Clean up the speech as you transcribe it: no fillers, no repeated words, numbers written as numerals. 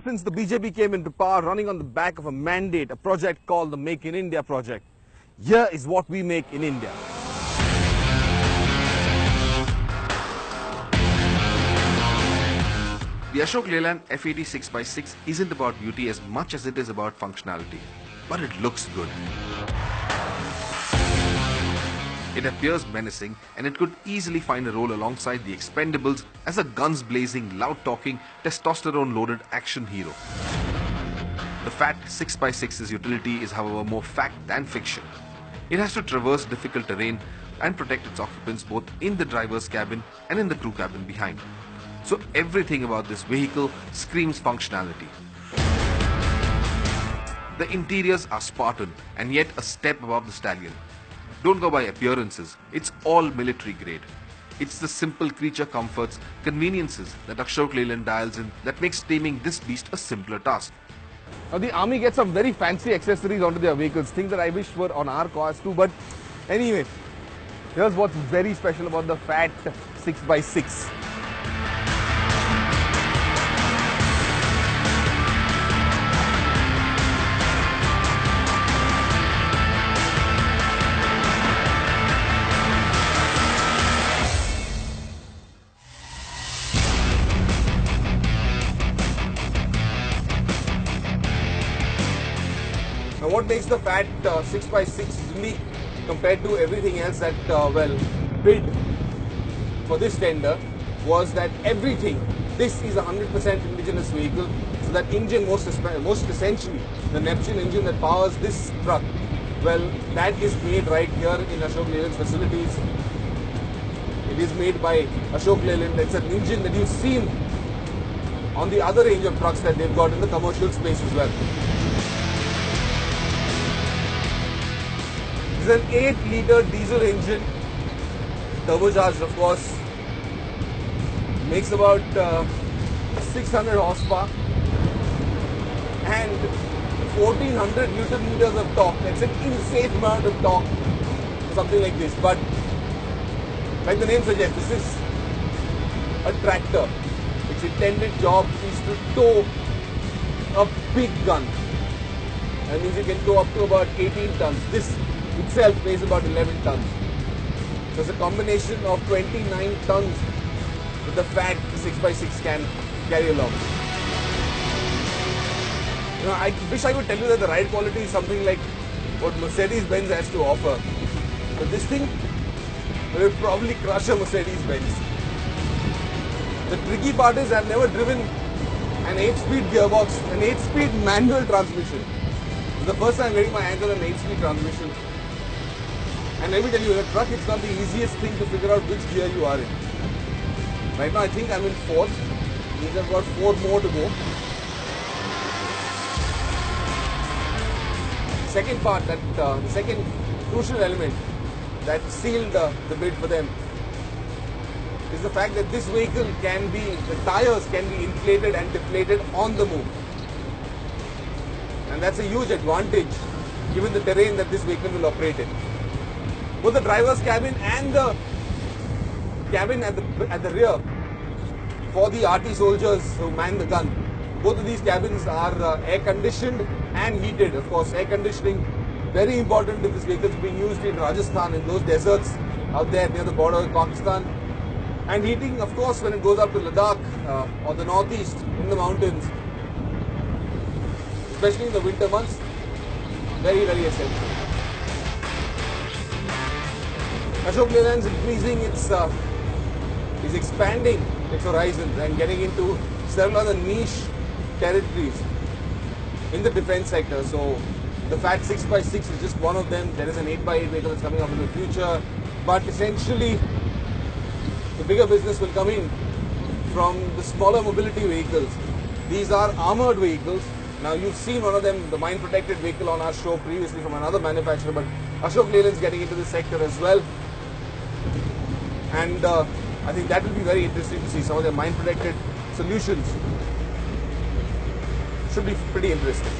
Since the BJP came into power, running on the back of a mandate, a project called the Make in India project. Here is what we make in India. The Ashok Leyland FAT 6x6 isn't about beauty as much as it is about functionality, but it looks good. It appears menacing and it could easily find a role alongside the Expendables as a guns-blazing, loud-talking, testosterone-loaded action hero. The FAT 6x6's utility is however more fact than fiction. It has to traverse difficult terrain and protect its occupants both in the driver's cabin and in the crew cabin behind. So everything about this vehicle screams functionality. The interiors are Spartan and yet a step above the stallion. Don't go by appearances, it's all military grade. It's the simple creature comforts, conveniences that Ashok Leyland dials in that makes taming this beast a simpler task. Now the army gets some very fancy accessories onto their vehicles, things that I wish were on our cars too, but anyway, here's what's very special about the FAT 6x6. Now what makes the FAT 6x6 unique compared to everything else that bid for this tender was that everything, this is a 100% indigenous vehicle, so that engine most essentially, the Neptune engine that powers this truck, well, that is made right here in Ashok Leyland's facilities. It is made by Ashok Leyland. It's an engine that you've seen on the other range of trucks that they've got in the commercial space as well. It's an 8-litre diesel engine, turbocharged of course, makes about 600 horsepower and 1400 Newton meters of torque. That's an insane amount of torque, something like this. But like the name suggests, this is a tractor. Its intended job is to tow a big gun. That means you can tow up to about 18 tons. This itself weighs about 11 tons. So it's a combination of 29 tons that the FAT 6x6 can carry along. You know, I wish I could tell you that the ride quality is something like what Mercedes-Benz has to offer. But this thing will probably crush a Mercedes-Benz. The tricky part is I've never driven an 8-speed gearbox, an 8-speed manual transmission. It's the first time getting my hands on an 8-speed transmission. And let me tell you, in a truck, it's not the easiest thing to figure out which gear you are in. Right now, I think I'm in 4th. Means I've got 4 more to go. Second part, the second crucial element that sealed the bid for them is the fact that this vehicle the tires can be inflated and deflated on the move. And that's a huge advantage given the terrain that this vehicle will operate in. Both the driver's cabin and the cabin at the rear for the RT soldiers who man the gun, both of these cabins are air conditioned and heated. Of course, air conditioning very important if this vehicle is being used in Rajasthan, in those deserts out there near the border with Pakistan. And heating, of course, when it goes up to Ladakh or the northeast in the mountains, especially in the winter months, very, very essential. Ashok Leyland is expanding its horizons and getting into several other niche territories in the defense sector. So the FAT 6x6 is just one of them. There is an 8x8 vehicle that's coming up in the future. But essentially, the bigger business will come in from the smaller mobility vehicles. These are armored vehicles. Now you've seen one of them, the mine protected vehicle on our show previously from another manufacturer, but Ashok Leyland is getting into this sector as well. And I think that will be very interesting to see some of their mine protected solutions. Should be pretty interesting.